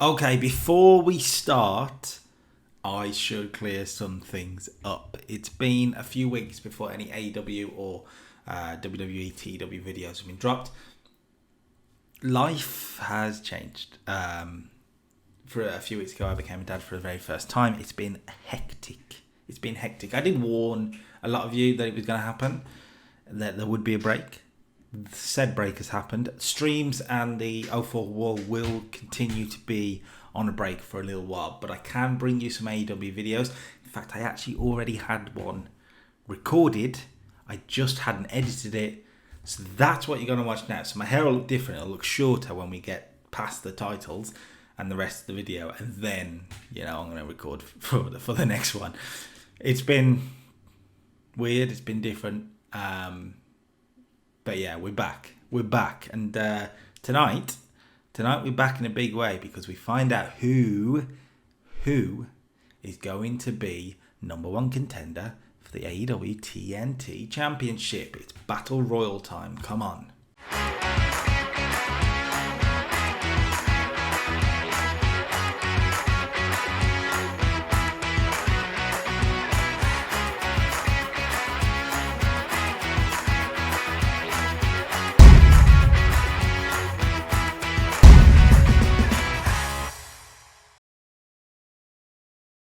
Okay, before we start, I should clear some things up. It's been a few weeks before any AEW or WWE TEW videos have been dropped. Life has changed. For a few weeks ago, I became a dad for the very first time. It's been hectic. I did warn a lot of you that it was going to happen, that there would be a break. Said break has happened. Streams and the 04 wall will continue to be on a break for a little while, but I can bring you some AEW videos. In fact, I actually already had one recorded. I just hadn't edited it. So that's what you're going to watch now. So my hair will look different. It'll look shorter when we get past the titles and the rest of the video. And then, I'm going to record for the next one. It's been weird. It's been different. But yeah, we're back. And tonight we're back in a big way because we find out who is going to be number one contender for the AEW TNT Championship. It's Battle Royal time. Come on.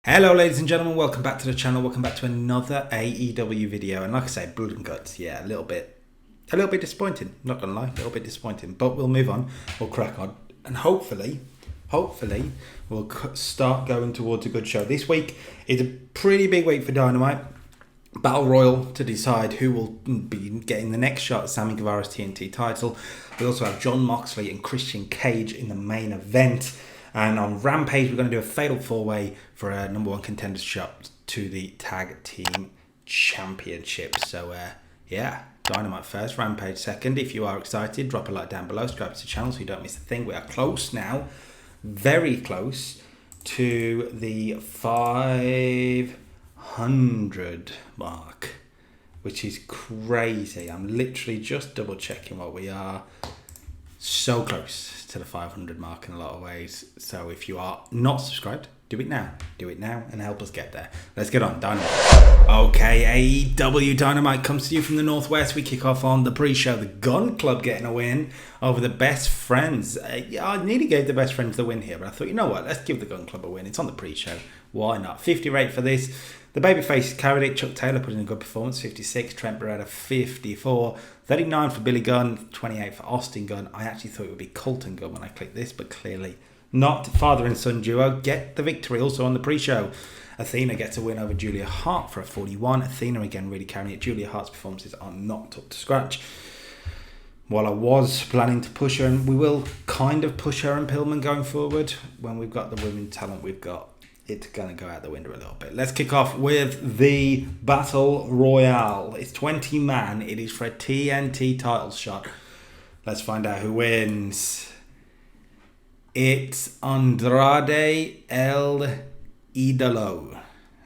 Hello ladies and gentlemen, welcome back to the channel, welcome back to another AEW video, and like I say, blood and guts, yeah, a little bit disappointing, not gonna lie, a little bit disappointing, but we'll move on, we'll crack on, and hopefully, we'll start going towards a good show. This week is a pretty big week for Dynamite, Battle Royal to decide who will be getting the next shot at Sammy Guevara's TNT title. We also have Jon Moxley and Christian Cage in the main event. And on Rampage, we're going to do a fatal four-way for a number one contender shot to the Tag Team Championship. So, Dynamite first, Rampage second. If you are excited, drop a like down below. Subscribe to the channel so you don't miss a thing. We are close now, very close to the 500 mark, which is crazy. I'm literally just double-checking what we are. So close to the 500 mark in a lot of ways. So if you are not subscribed, do it now and help us get there. Let's get on. Dynamite. Okay, AEW Dynamite comes to you from the Northwest. We kick off on the pre-show. The Gun Club getting a win over the Best Friends. I nearly gave the Best Friends the win here, but I thought, you know what, let's give the Gun Club a win. It's on the pre-show. Why not? 50 rate for this. The babyface carried it. Chuck Taylor put in a good performance, 56. Trent Beretta, 54. 39 for Billy Gunn, 28 for Austin Gunn. I actually thought it would be Colton Gunn when I clicked this, but clearly not. Father and son duo get the victory. Also on the pre-show, Athena gets a win over Julia Hart for a 41. Athena again really carrying it. Julia Hart's performances are not up to scratch. While I was planning to push her, and we will kind of push her and Pillman going forward, when we've got the women talent we've got, it's going to go out the window a little bit. Let's kick off with the Battle Royale. It's 20 man. It is for a TNT title shot. Let's find out who wins. It's Andrade El Idolo.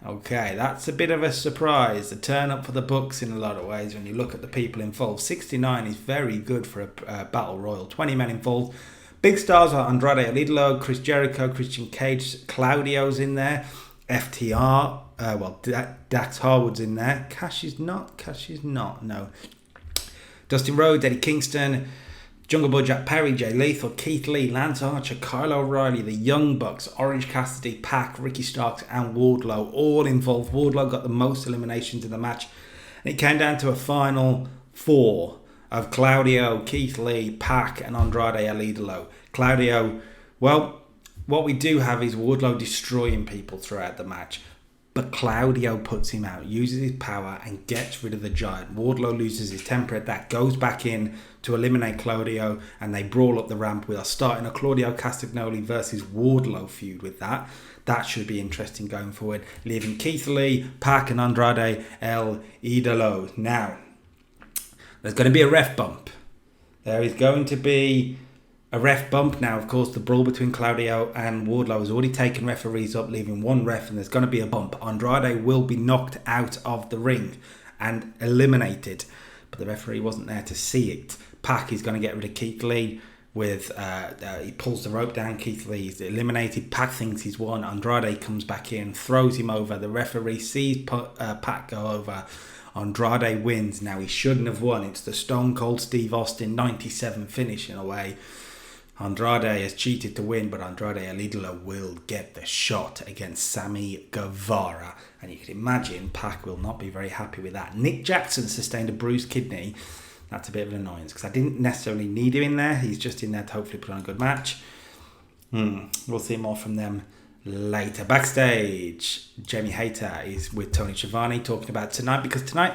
Okay, that's a bit of a surprise. A turn up for the books in a lot of ways when you look at the people involved. 69 is very good for a Battle Royal. 20 men involved. Big stars are Andrade El Idolo, Chris Jericho, Christian Cage, Claudio's in there, FTR, Dax Harwood's in there. Cash is not, no. Dustin Rhodes, Eddie Kingston, Jungle Boy Jack Perry, Jay Lethal, Keith Lee, Lance Archer, Kyle O'Reilly, the Young Bucks, Orange Cassidy, Pac, Ricky Starks and Wardlow all involved. Wardlow got the most eliminations in the match. And it came down to a final four of Claudio, Keith Lee, Pac and Andrade El Idolo. Claudio, well, what we do have is Wardlow destroying people throughout the match. But Claudio puts him out, uses his power and gets rid of the Giant. Wardlow loses his temper at that, goes back in to eliminate Claudio, and they brawl up the ramp. We are starting a Claudio Castagnoli versus Wardlow feud with that. That should be interesting going forward, leaving Keith Lee, Pac and Andrade El Idolo. Now, there's going to be a ref bump. There is going to be a ref bump. Now, of course, the brawl between Claudio and Wardlow has already taken referees up, leaving one ref, and there's going to be a bump. Andrade will be knocked out of the ring and eliminated, but the referee wasn't there to see it. Pac is going to get rid of Keith Lee. with he pulls the rope down. Keith Lee's eliminated. Pac thinks he's won. Andrade comes back in, throws him over. The referee sees Pac go over. Andrade wins. Now he shouldn't have won. It's the Stone Cold Steve Austin 97 finish in a way. Andrade has cheated to win, but Andrade Alidolo will get the shot against Sammy Guevara. And you can imagine Pac will not be very happy with that. Nick Jackson sustained a bruised kidney. That's a bit of an annoyance because I didn't necessarily need him in there. He's just in there to hopefully put on a good match. We'll see more from them later. Backstage, Jamie Hayter is with Tony Schiavone talking about tonight, because tonight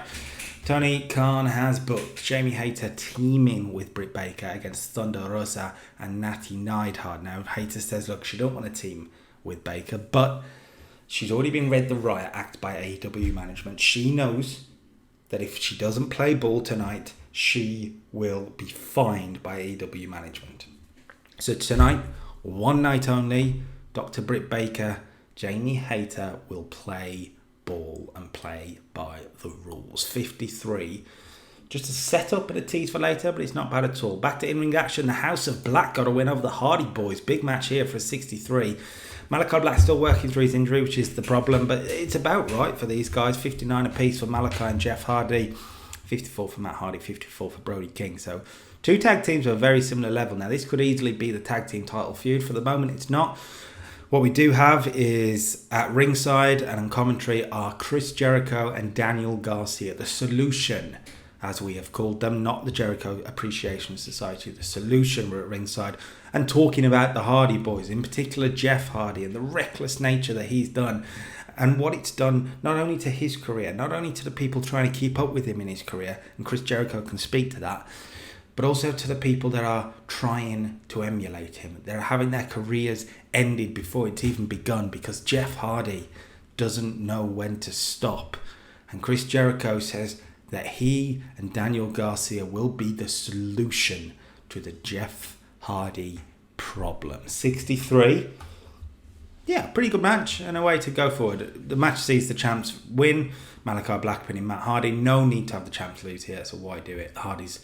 Tony Khan has booked Jamie Hayter teaming with Britt Baker against Thunder Rosa and Natty Neidhart. Now, Hayter says, look, she don't want to team with Baker, but she's already been read the riot act by AEW management. She knows that if she doesn't play ball tonight, she will be fined by AEW management. So tonight, one night only, Dr. Britt Baker, Jamie Hayter will play ball and play by the rules. 53. Just a setup and a tease for later, but it's not bad at all. Back to in-ring action. The House of Black got a win over the Hardy Boys. Big match here for a 63. Malachi Black still working through his injury, which is the problem, but it's about right for these guys. 59 apiece for Malachi and Jeff Hardy. 54 for Matt Hardy, 54 for Brody King. So two tag teams are a very similar level. Now this could easily be the tag team title feud. For the moment it's not. What we do have is at ringside and on commentary are Chris Jericho and Daniel Garcia. The Solution, as we have called them, not the Jericho Appreciation Society. The Solution were at ringside and talking about the Hardy Boys, in particular Jeff Hardy, and the reckless nature that he's done and what it's done not only to his career, not only to the people trying to keep up with him in his career, and Chris Jericho can speak to that, but also to the people that are trying to emulate him. They're having their careers ended before it's even begun because Jeff Hardy doesn't know when to stop. And Chris Jericho says that he and Daniel Garcia will be the solution to the Jeff Hardy problem. 63. Yeah, pretty good match and a way to go forward. The match sees the champs win. Malachi Black pinning Matt Hardy. No need to have the champs lose here, so why do it? Hardys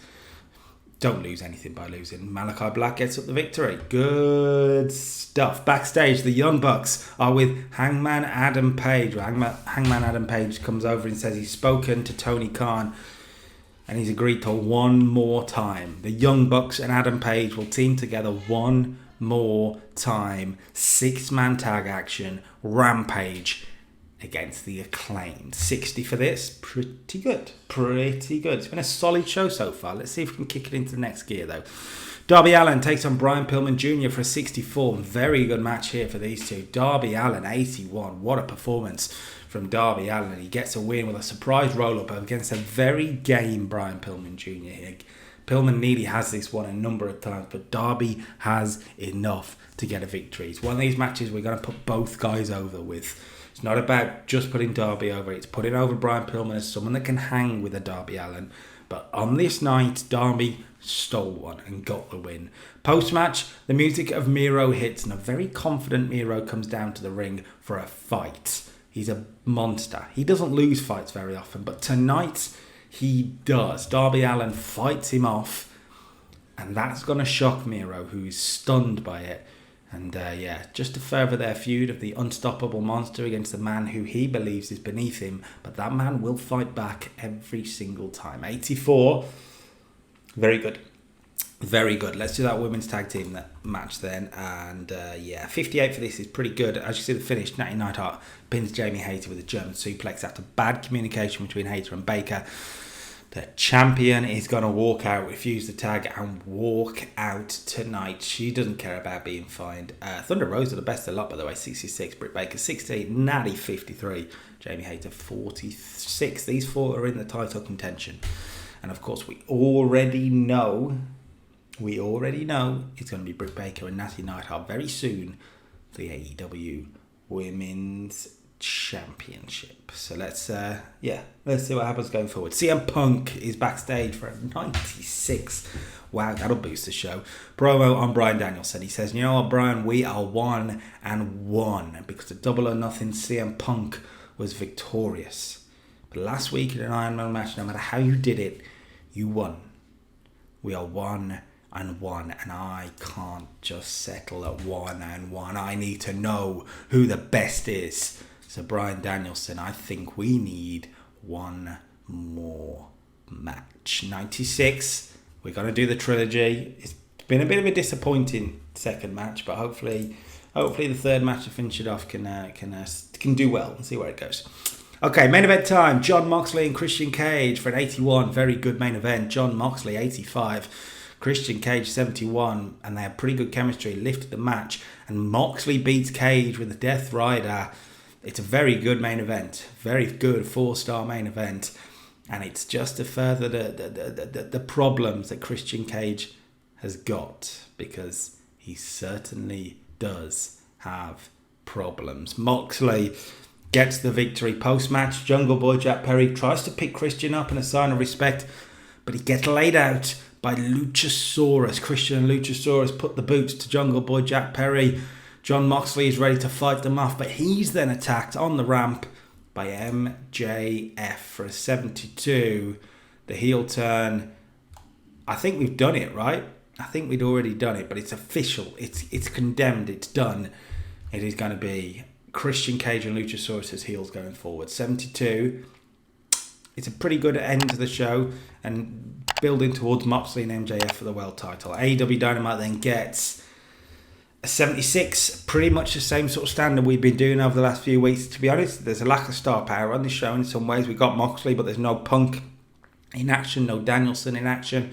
don't lose anything by losing. Malachi Black gets up the victory. Good stuff. Backstage, the Young Bucks are with Hangman Adam Page. Hangman Adam Page comes over and says he's spoken to Tony Khan and he's agreed to one more time. The Young Bucks and Adam Page will team together one more time. 6-man tag action. Rampage against the Acclaimed. 60 for this. Pretty good. It's been a solid show so far. Let's see if we can kick it into the next gear though. Darby Allin takes on Brian Pillman Jr. for a 64. Very good match here for these two. Darby Allin 81. What a performance from Darby Allin. He gets a win with a surprise roll-up against a very game Brian Pillman Jr. here. Pillman nearly has this one a number of times, but Darby has enough to get a victory. It's one of these matches we're going to put both guys over with. It's not about just putting Darby over. It's putting over Brian Pillman as someone that can hang with a Darby Allin. But on this night, Darby stole one and got the win. Post-match, the music of Miro hits and a very confident Miro comes down to the ring for a fight. He's a monster. He doesn't lose fights very often, but tonight he does. Darby Allin fights him off, and that's going to shock Miro, who's stunned by it. And just to further their feud of the unstoppable monster against the man who he believes is beneath him, but that man will fight back every single time. 84. Very good. Very good. Let's do that women's tag team match then. And 58 for this is pretty good. As you see the finish, Natty Neidhart pins Jamie Hayter with a German suplex after bad communication between Hayter and Baker. The champion is going to walk out, refuse the tag, and walk out tonight. She doesn't care about being fined. Thunder Rosa the best of the lot, by the way. 66, Britt Baker 60, Natty 53, Jamie Hayter 46. These four are in the title contention. And of course, we already know it's going to be Britt Baker and Natty Neidhart very soon for the AEW Women's Championship. So let's see what happens going forward. CM Punk is backstage for a 96. Wow, that'll boost the show. Promo on Bryan Danielson. He says, you know what, Bryan, we are 1-1 because the Double or Nothing CM Punk was victorious. But last week in an Iron Man match, no matter how you did it, you won. We are 1-1. and 1, and I can't just settle at 1 and 1. I need to know who the best is. So Bryan Danielson, I think we need one more match. 96, we're going to do the trilogy. It's been a bit of a disappointing second match, but hopefully the third match to finish it off can do well and see where it goes. Okay, main event time. Jon Moxley and Christian Cage for an 81. Very good main event. Jon Moxley, 85. Christian Cage, 71. And they have pretty good chemistry. Lifted the match. And Moxley beats Cage with the Death Rider. It's a very good main event. Very good 4-star main event. And it's just to further the problems that Christian Cage has got. Because he certainly does have problems. Moxley gets the victory post-match. Jungle Boy Jack Perry tries to pick Christian up in a sign of respect, but he gets laid out by Luchasaurus. Christian and Luchasaurus put the boots to Jungle Boy Jack Perry. Jon Moxley is ready to fight them off, but he's then attacked on the ramp by MJF for a 72. The heel turn. I think we've done it, right? I think we'd already done it, but it's official. It's condemned. It's done. It is going to be Christian Cage and Luchasaurus as heels going forward. 72. It's a pretty good end to the show and building towards Moxley and MJF for the world title. AEW Dynamite then gets a 76. Pretty much the same sort of standard we've been doing over the last few weeks. To be honest, there's a lack of star power on this show in some ways. We've got Moxley, but there's no Punk in action, no Danielson in action.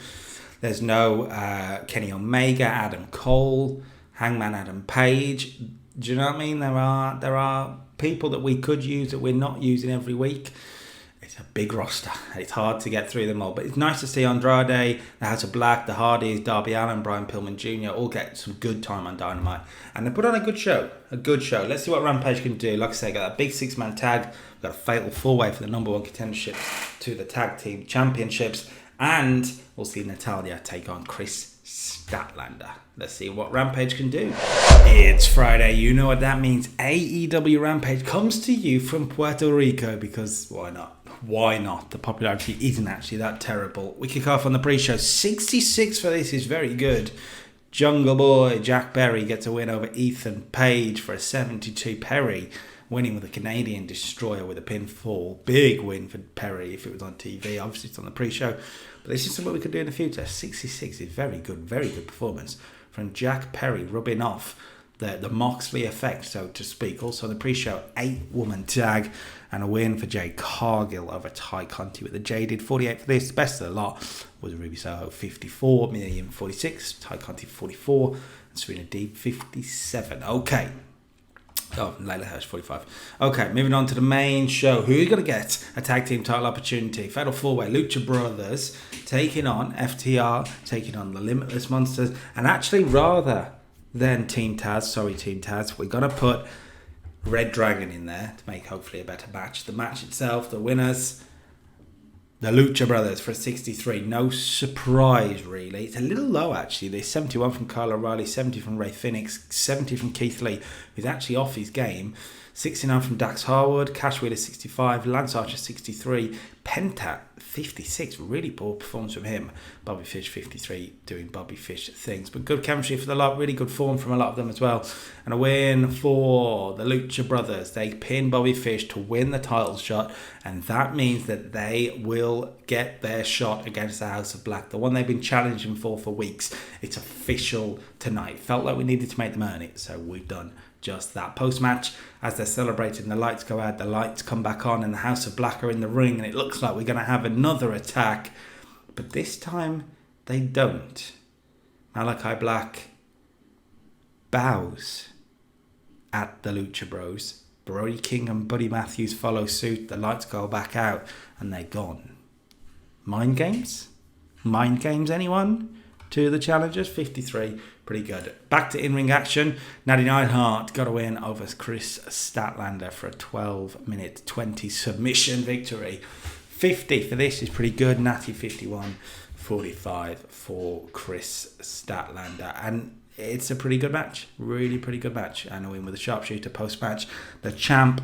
There's no Kenny Omega, Adam Cole, Hangman Adam Page. Do you know what I mean? There are people that we could use that we're not using every week. It's a big roster. It's hard to get through them all. But it's nice to see Andrade, the House of Black, the Hardys, Darby Allin, Brian Pillman Jr. all get some good time on Dynamite. And they put on a good show. A good show. Let's see what Rampage can do. Like I say, got that big 6-man tag. We've got a fatal 4-way for the number 1 contenderships to the tag team championships. And we'll see Natalya take on Chris Statlander. Let's see what Rampage can do. It's Friday. You know what that means. AEW Rampage comes to you from Puerto Rico because why not? Why not? The popularity isn't actually that terrible. We kick off on the pre-show. 66 for this is very good. Jungle Boy Jack Perry gets a win over Ethan Page for a 72. Perry winning with a Canadian Destroyer with a pinfall. Big win for Perry if it was on TV. Obviously it's on the pre-show. But this is something we could do in the future. 66 is very good performance from Jack Perry, rubbing off the Moxley effect, so to speak. Also the pre-show, 8-woman tag and a win for Jade Cargill over Ty Conti with a jaded 48 for this. Best of the lot was Ruby Soho 54, Miriam 46, Ty Conti 44, and Serena Deeb 57. Okay. Oh, Layla Hirsch 45. Okay, moving on to the main show. Who are you going to get a tag team title opportunity? Fatal 4-way, Lucha Brothers taking on FTR, taking on the Limitless Monsters, and actually rather than Team Taz, we're going to put Red Dragon in there to make hopefully a better match. The match itself, the winners, the Lucha Brothers for a 63. No surprise, really. It's a little low, actually. There's 71 from Kyle O'Reilly, 70 from Ray Phoenix, 70 from Keith Lee, who's actually off his game. 69 from Dax Harwood, Cash Wheeler 65, Lance Archer 63, Penta 56. Really poor performance from him. Bobby Fish 53, doing Bobby Fish things. But good chemistry for the lot, really good form from a lot of them as well. And a win for the Lucha Brothers. They pin Bobby Fish to win the title shot, and that means that they will get their shot against the House of Black, the one they've been challenging for weeks. It's official tonight. Felt like we needed to make them earn it, so we've done just that. Post-match, as they're celebrating, the lights go out, the lights come back on, and the House of Black are in the ring, and it looks like we're going to have another attack. But this time, they don't. Malachi Black bows at the Lucha Bros. Brody King and Buddy Matthews follow suit. The lights go back out, and they're gone. Mind games? Mind games, anyone? To the challengers, 53. Pretty good. Back to in-ring action. Natty Neidhart got a win over Chris Statlander for a 12-minute 20 submission victory. 50 for this is pretty good. Natty 51, 45 for Chris Statlander. And it's a pretty good match. Really pretty good match. And a win with a sharpshooter post-match. The champ,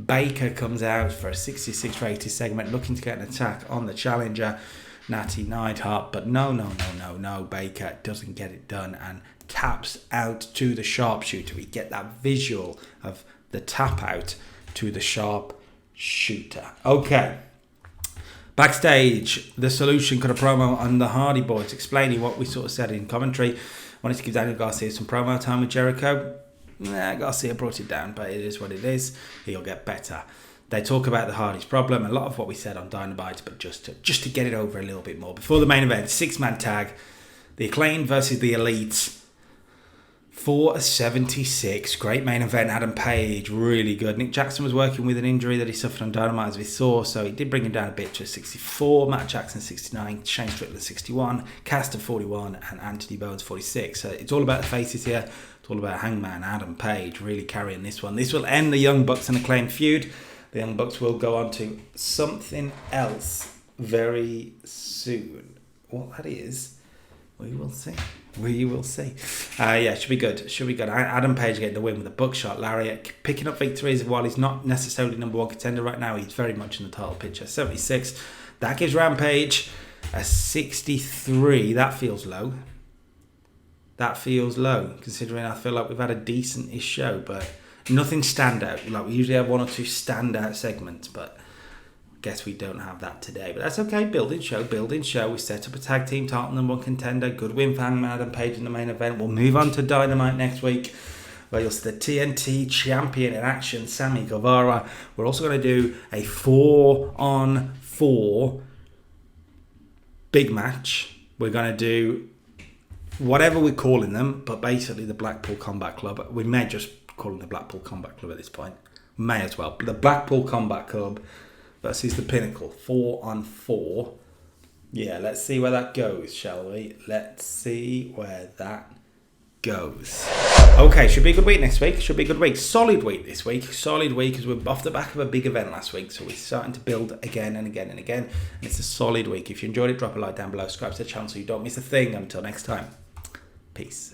Baker, comes out for a 66 for 80 segment, looking to get an attack on the challenger. Natty Neidhart, but no. Baker doesn't get it done and taps out to the sharpshooter. We get that visual of the tap out to the sharpshooter. Okay. Backstage, the Solution cut a promo on the Hardy Boys explaining what we sort of said in commentary. Wanted to give Daniel Garcia some promo time with Jericho. Garcia brought it down, but it is what it is. He'll get better. They talk about the Hardys' problem, a lot of what we said on Dynamite, but just to get it over a little bit more. Before the main event, 6-man tag, the Acclaimed versus the Elites. 4:76, great main event. Adam Page, really good. Nick Jackson was working with an injury that he suffered on Dynamite, as we saw, so it did bring him down a bit to a 64. Matt Jackson 69, Shane Strickland 61, Caster 41, and Anthony Bowens 46. So it's all about the faces here. It's all about Hangman Adam Page really carrying this one. This will end the Young Bucks and Acclaimed feud. The Young Bucks will go on to something else very soon. What that is, we will see. Should be good. Adam Page getting the win with a buckshot lariat, picking up victories while he's not necessarily number one contender right now. He's very much in the title picture. 76. That gives Rampage a 63. That feels low. Considering I feel like we've had a decent-ish show, but nothing standout. Like we usually have one or two standout segments, but I guess we don't have that today. But that's okay. Building show. We set up a tag team title number one contender. Good win for Hangman Adam Page in the main event. We'll move on to Dynamite next week, where you'll see the TNT champion in action, Sammy Guevara. We're also going to do a 4-on-4 big match. We're going to do whatever we're calling them, but basically the Blackpool Combat Club. We may just call them the Blackpool Combat Club at this point. May as well. But the Blackpool Combat Club versus the Pinnacle. 4-on-4. Yeah, let's see where that goes, shall we? Let's see where that goes. Okay, should be a good week next week. Solid week this week. Solid week because we're off the back of a big event last week. So we're starting to build again and again and again. And it's a solid week. If you enjoyed it, drop a like down below. Subscribe to the channel so you don't miss a thing. Until next time. Peace.